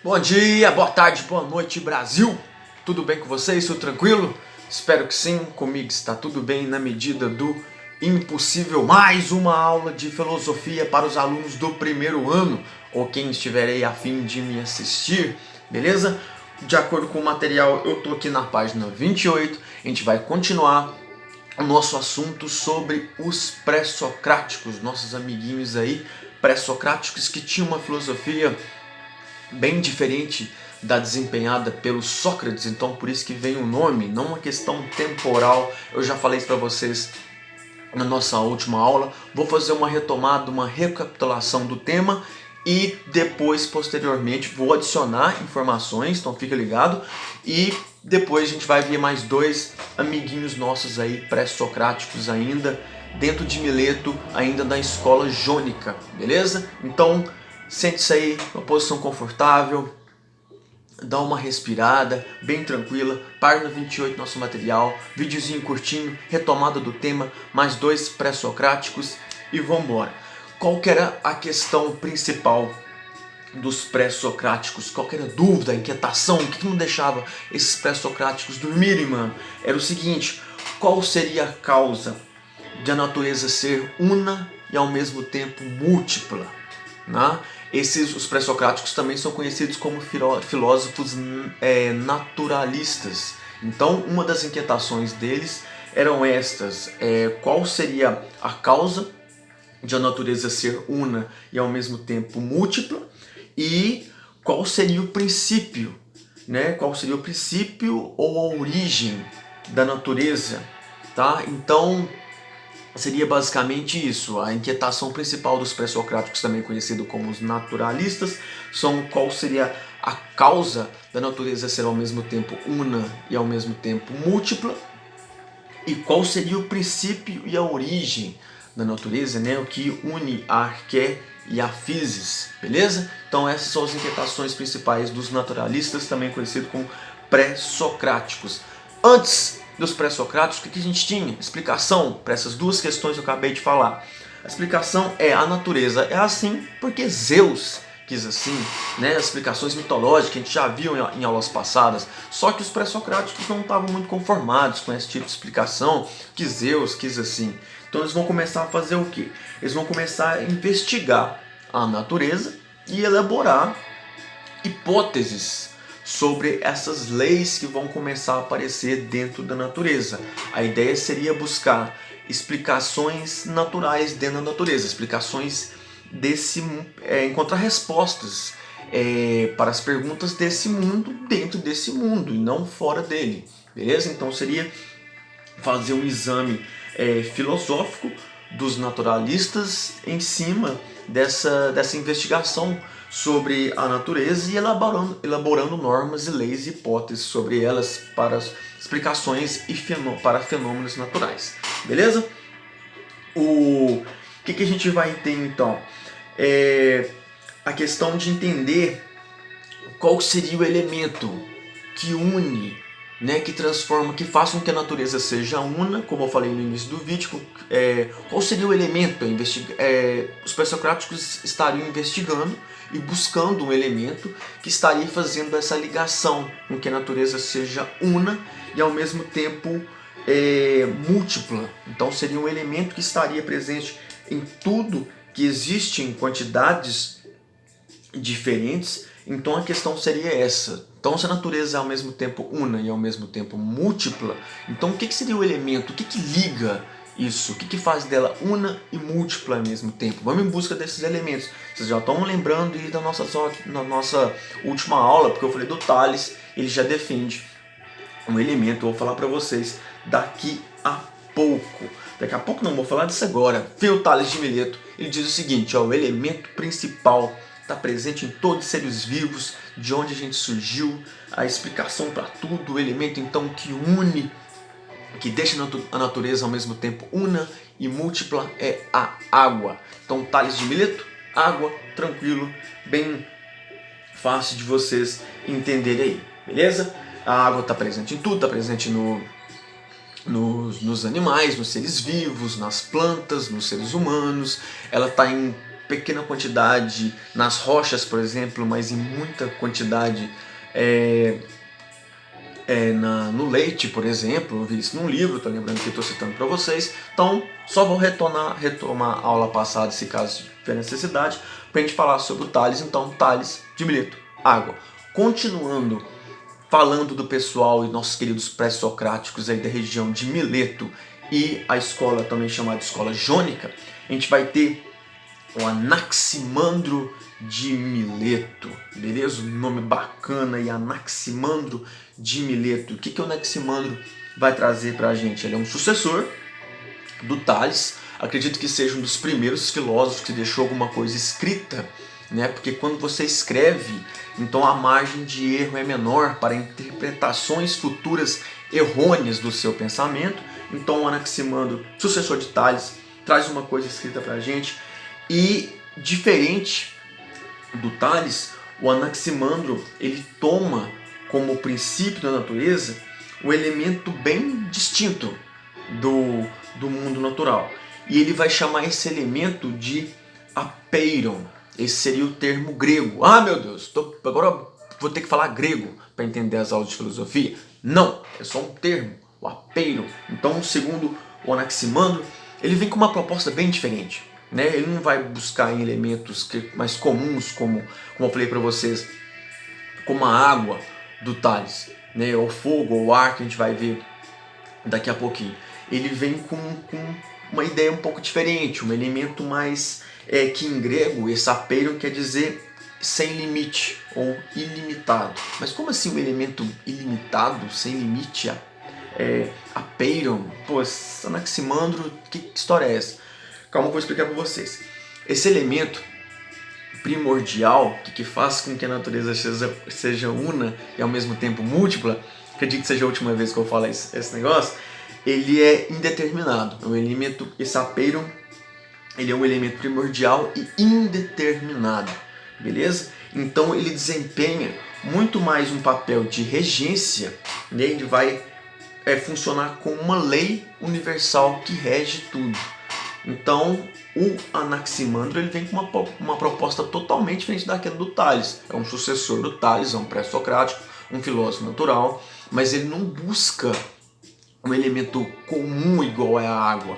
Bom dia, boa tarde, boa noite, Brasil! Tudo bem com vocês? Tudo tranquilo? Espero que sim, comigo está tudo bem na medida do impossível. Mais uma aula de filosofia para os alunos do primeiro ano, ou quem estiver aí a fim de me assistir, beleza? De acordo com o material, eu estou aqui na página 28, a gente vai continuar o nosso assunto sobre os pré-socráticos, nossos amiguinhos aí pré-socráticos que tinham uma filosofia bem diferente da desempenhada pelo Sócrates, então por isso que vem o nome, não uma questão temporal. Eu já falei isso para vocês na nossa última aula. Vou fazer uma retomada, uma recapitulação do tema e depois, posteriormente, vou adicionar informações, então fica ligado. E depois a gente vai ver mais dois amiguinhos nossos aí, pré-socráticos ainda, dentro de Mileto, ainda da escola jônica, beleza? Então, sente-se aí numa posição confortável, dá uma respirada, bem tranquila, página 28 nosso material, videozinho curtinho, retomada do tema, mais dois pré-socráticos e vamos embora. Qual que era a questão principal dos pré-socráticos? Qual que era a dúvida, a inquietação, o que não deixava esses pré-socráticos dormirem, mano? Era o seguinte: qual seria a causa de a natureza ser una e ao mesmo tempo múltipla? Né? Os pré-socráticos também são conhecidos como filósofos naturalistas. Então, uma das inquietações deles eram estas: qual seria a causa de a natureza ser una e ao mesmo tempo múltipla, e qual seria o princípio, né? Qual seria o princípio ou a origem da natureza, tá? Então, seria basicamente isso. A inquietação principal dos pré-socráticos, também conhecido como os naturalistas, são qual seria a causa da natureza ser ao mesmo tempo una e ao mesmo tempo múltipla, e qual seria o princípio e a origem da natureza, né? O que une a arqué e a physis, beleza? Então essas são as inquietações principais dos naturalistas, também conhecidos como pré-socráticos. Antes dos pré-socráticos, o que a gente tinha? Explicação para essas duas questões que eu acabei de falar. A explicação é: a natureza é assim porque Zeus quis assim, né? As explicações mitológicas que a gente já viu em aulas passadas. Só que os pré-socráticos não estavam muito conformados com esse tipo de explicação, que Zeus quis assim. Então eles vão começar a fazer o quê? Eles vão começar a investigar a natureza e elaborar hipóteses sobre essas leis que vão começar a aparecer dentro da natureza. A ideia seria buscar explicações naturais dentro da natureza, explicações encontrar respostas para as perguntas desse mundo dentro desse mundo e não fora dele, beleza? Então seria fazer um exame filosófico dos naturalistas em cima dessa investigação sobre a natureza e elaborando normas e leis e hipóteses sobre elas para explicações e para fenômenos naturais, beleza? O que a gente vai ter então? A questão de entender qual seria o elemento que une, né, que transforma, que faça com que a natureza seja una, como eu falei no início do vídeo. Qual seria o elemento? Os pré-socráticos estariam investigando e buscando um elemento que estaria fazendo essa ligação com que a natureza seja una e ao mesmo tempo múltipla. Então seria um elemento que estaria presente em tudo que existe em quantidades diferentes. Então a questão seria essa: então se a natureza é ao mesmo tempo una e ao mesmo tempo múltipla, então o que seria o elemento? O que liga isso? O que faz dela una e múltipla ao mesmo tempo? Vamos em busca desses elementos. Vocês já estão lembrando aí da nossa última aula, porque eu falei do Tales, ele já defende um elemento. Eu vou falar para vocês daqui a pouco. Daqui a pouco não, vou falar disso agora. O Tales de Mileto, ele diz o seguinte: o elemento principal está presente em todos os seres vivos, de onde a gente surgiu, a explicação para tudo. O elemento então que une, que deixa a natureza ao mesmo tempo una e múltipla, é a água. Então Tales de Mileto, água, tranquilo, bem fácil de vocês entenderem aí, beleza? A água está presente em tudo, está presente nos animais, nos seres vivos, nas plantas, nos seres humanos. Ela está em pequena quantidade nas rochas, por exemplo, mas em muita quantidade no leite, por exemplo. Eu vi isso num livro, tô lembrando que estou citando para vocês. Então, só vou retomar a aula passada, se caso tiver necessidade, para a gente falar sobre o Tales. Então, Tales de Mileto, água. Continuando falando do pessoal e nossos queridos pré-socráticos aí da região de Mileto e a escola também chamada Escola Jônica, a gente vai ter o Anaximandro de Mileto, beleza? Um nome bacana aí, Anaximandro de Mileto. O que o Anaximandro vai trazer pra gente? Ele é um sucessor do Tales, acredito que seja um dos primeiros filósofos que deixou alguma coisa escrita, né? Porque quando você escreve, então a margem de erro é menor para interpretações futuras errôneas do seu pensamento. Então o Anaximandro, sucessor de Tales, traz uma coisa escrita pra gente. E diferente do Tales, o Anaximandro ele toma como princípio da natureza um elemento bem distinto do mundo natural. E ele vai chamar esse elemento de apeiron. Esse seria o termo grego. Ah, meu Deus, agora vou ter que falar grego para entender as aulas de filosofia? Não, é só um termo, o apeiron. Então, segundo o Anaximandro, ele vem com uma proposta bem diferente. Né? Ele não vai buscar em elementos mais comuns, como eu falei para vocês, como a água do Tales, né? O fogo, ou o ar, que a gente vai ver daqui a pouquinho. Ele vem com uma ideia um pouco diferente, um elemento mais que em grego, esse apeiron quer dizer sem limite ou ilimitado. Mas como assim um elemento ilimitado, sem limite? Apeiron, pô, Anaximandro, que história é essa? Calma que eu vou explicar para vocês. Esse elemento primordial que faz com que a natureza seja una e ao mesmo tempo múltipla, acredito que seja a última vez que eu falo esse negócio, ele é indeterminado. O elemento, esse apeiron, ele é um elemento primordial e indeterminado, beleza? Então ele desempenha muito mais um papel de regência, né? Ele vai funcionar como uma lei universal que rege tudo. Então, o Anaximandro ele vem com uma proposta totalmente diferente daquela do Tales. É um sucessor do Tales, é um pré-socrático, um filósofo natural, mas ele não busca um elemento comum igual é a água.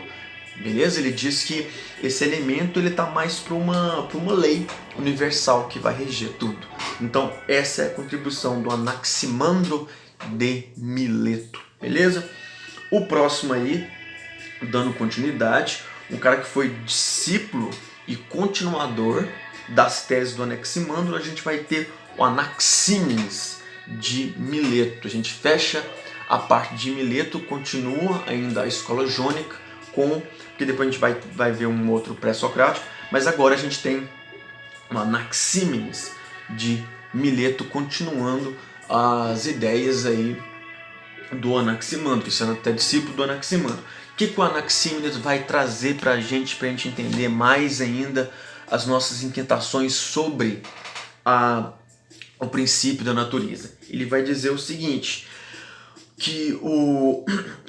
Beleza? Ele diz que esse elemento está mais para uma lei universal que vai reger tudo. Então, essa é a contribuição do Anaximandro de Mileto. Beleza? O próximo aí, dando continuidade, um cara que foi discípulo e continuador das teses do Anaximandro, a gente vai ter o Anaxímenes de Mileto. A gente fecha a parte de Mileto, continua ainda a escola jônica, porque depois a gente vai ver um outro pré-socrático, mas agora a gente tem o Anaxímenes de Mileto, continuando as ideias aí do Anaximandro, sendo até discípulo do Anaximandro. O que o Anaxímenes vai trazer para a gente entender mais ainda as nossas inquietações sobre o princípio da natureza? Ele vai dizer o seguinte, que o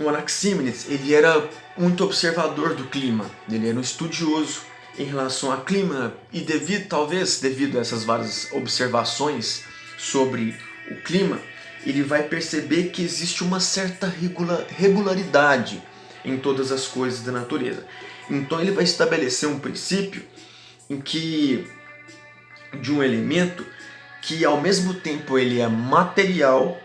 Anaxímenes ele era muito observador do clima, ele era um estudioso em relação ao clima e talvez devido a essas várias observações sobre o clima, ele vai perceber que existe uma certa regularidade em todas as coisas da natureza. Então ele vai estabelecer um princípio de um elemento que ao mesmo tempo ele é material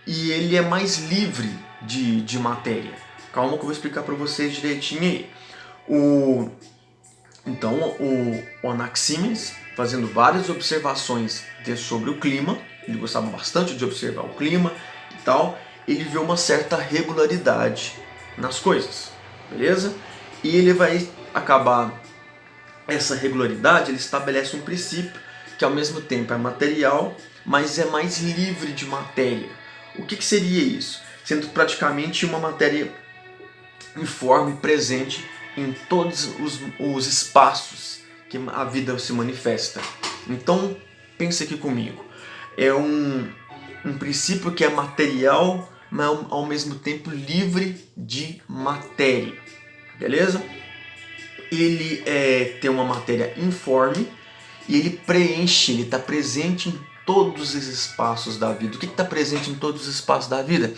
e ele é mais livre de matéria. Calma que eu vou explicar para vocês direitinho aí. Então o Anaxímenes, fazendo várias observações sobre o clima, ele gostava bastante de observar o clima e tal, ele vê uma certa regularidade nas coisas, beleza? E ele vai acabar essa regularidade, ele estabelece um princípio que ao mesmo tempo é material, mas é mais livre de matéria. O que seria isso? Sendo praticamente uma matéria informe, presente em todos os espaços que a vida se manifesta. Então, pensa aqui comigo. É um princípio que é material, mas ao mesmo tempo livre de matéria. Beleza? ele tem uma matéria informe e ele preenche, ele está presente em todos os espaços da vida. O que está presente em todos os espaços da vida?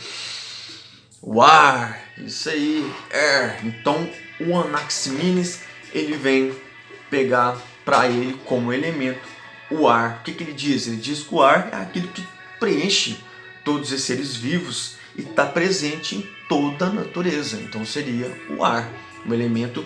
O ar, isso aí, air. Então o Anaximenes, ele vem pegar para ele como elemento o ar. O que ele diz? Ele diz que o ar é aquilo que preenche todos os seres vivos e está presente em toda a natureza. Então seria o ar, um elemento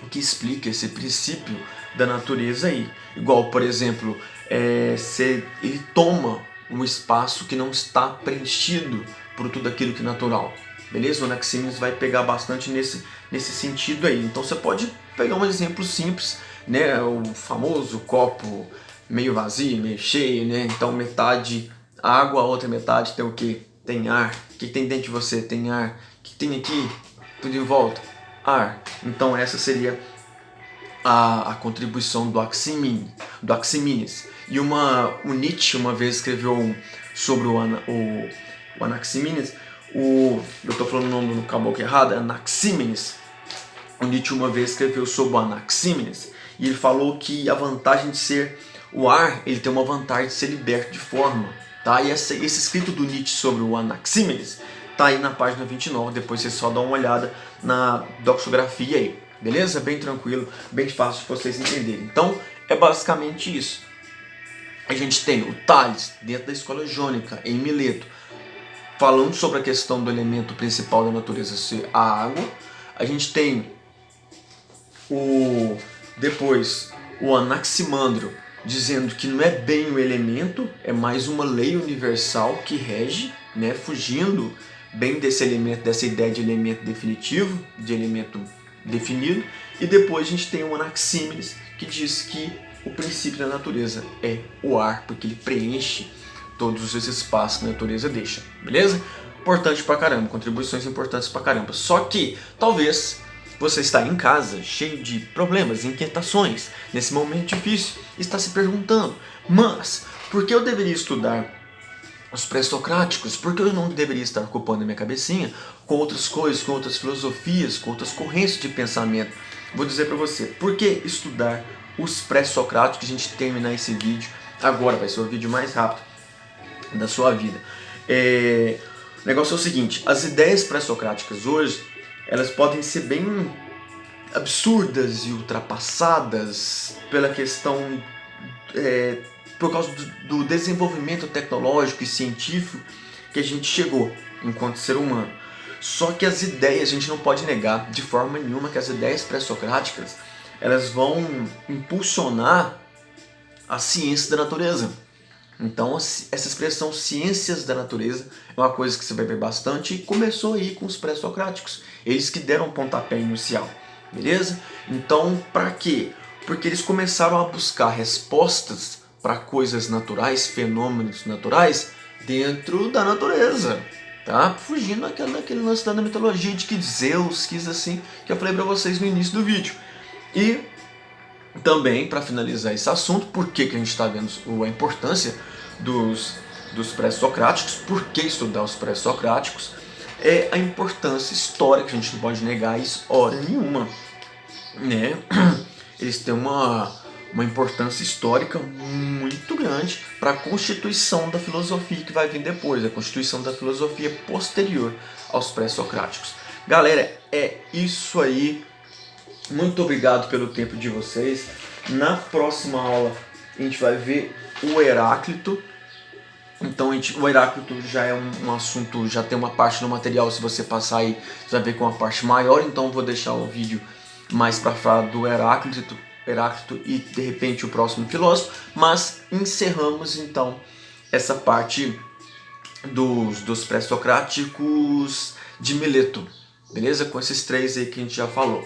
que explica esse princípio da natureza aí. Igual, por exemplo, ele toma um espaço que não está preenchido por tudo aquilo que é natural. Beleza? O Anaximenes vai pegar bastante nesse sentido aí. Então você pode pegar um exemplo simples, né? O famoso copo meio vazio, meio cheio, né? Então metade água, a outra metade tem o quê? Tem ar. O que tem dentro de você? Tem ar. O que tem aqui? Tudo em volta? Ar. Então essa seria a contribuição do Anaximenes. E o Nietzsche uma vez escreveu sobre o Anaximenes, eu estou falando o nome no caboclo errado, é Anaximenes. O Nietzsche uma vez escreveu sobre o Anaximenes e ele falou que a vantagem de ser o ar, ele tem uma vantagem de ser liberto de forma. Tá? E esse escrito do Nietzsche sobre o Anaximenes tá aí na página 29, depois você só dá uma olhada na doxografia aí. Beleza? Bem tranquilo, bem fácil de vocês entenderem. Então, é basicamente isso. A gente tem o Tales, dentro da escola jônica, em Mileto, falando sobre a questão do elemento principal da natureza ser a água. A gente tem depois o Anaximandro, dizendo que não é bem o elemento, é mais uma lei universal que rege, né, fugindo bem desse elemento, dessa ideia de elemento definitivo, de elemento definido. E depois a gente tem o Anaximenes, que diz que o princípio da natureza é o ar, porque ele preenche todos os espaços que a natureza deixa, beleza? Importante pra caramba, contribuições importantes pra caramba. Só que, talvez, você está em casa, cheio de problemas, inquietações, nesse momento difícil, e está se perguntando, mas, por que eu deveria estudar os pré-socráticos? Por que eu não deveria estar ocupando a minha cabecinha com outras coisas, com outras filosofias, com outras correntes de pensamento? Vou dizer para você, por que estudar os pré-socráticos? A gente terminar esse vídeo agora, vai ser o vídeo mais rápido da sua vida. O negócio é o seguinte, as ideias pré-socráticas hoje, elas podem ser bem absurdas e ultrapassadas pela questão, por causa do desenvolvimento tecnológico e científico que a gente chegou enquanto ser humano. Só que as ideias, a gente não pode negar de forma nenhuma que as ideias pré-socráticas, elas vão impulsionar a ciência da natureza. Então essa expressão ciências da natureza é uma coisa que você vai ver bastante e começou aí com os pré-socráticos. Eles que deram o pontapé inicial, beleza? Então para quê? Porque eles começaram a buscar respostas para coisas naturais, fenômenos naturais dentro da natureza, tá? Fugindo daquele lance da mitologia de que Zeus quis assim, que eu falei para vocês no início do vídeo. E também, para finalizar esse assunto, por que a gente está vendo a importância dos pré-socráticos, por que estudar os pré-socráticos, é a importância histórica, a gente não pode negar isso hora nenhuma, né? Eles têm uma importância histórica muito grande para a constituição da filosofia que vai vir depois, a constituição da filosofia posterior aos pré-socráticos. Galera, é isso aí. Muito obrigado pelo tempo de vocês. Na próxima aula a gente vai ver o Heráclito. Então o Heráclito já é um assunto, já tem uma parte no material, se você passar aí, você vai ver com uma parte maior. Então eu vou deixar o vídeo mais para falar do Heráclito e de repente o próximo filósofo. Mas encerramos então essa parte dos pré-socráticos de Mileto, beleza? Com esses três aí que a gente já falou.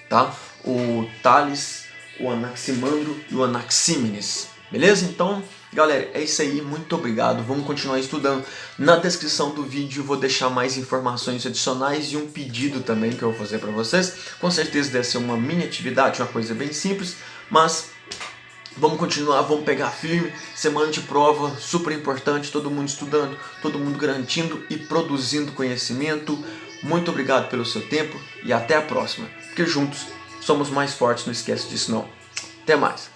Tá? O Tales, o Anaximandro e o Anaximenes. Beleza? Então, galera, é isso aí. Muito obrigado. Vamos continuar estudando. Na descrição do vídeo eu vou deixar mais informações adicionais e um pedido também que eu vou fazer para vocês. Com certeza deve ser uma mini atividade, uma coisa bem simples, mas vamos continuar, vamos pegar firme. Semana de prova, super importante. Todo mundo estudando, todo mundo garantindo e produzindo conhecimento. Muito obrigado pelo seu tempo e até a próxima, porque juntos somos mais fortes, não esquece disso não. Até mais.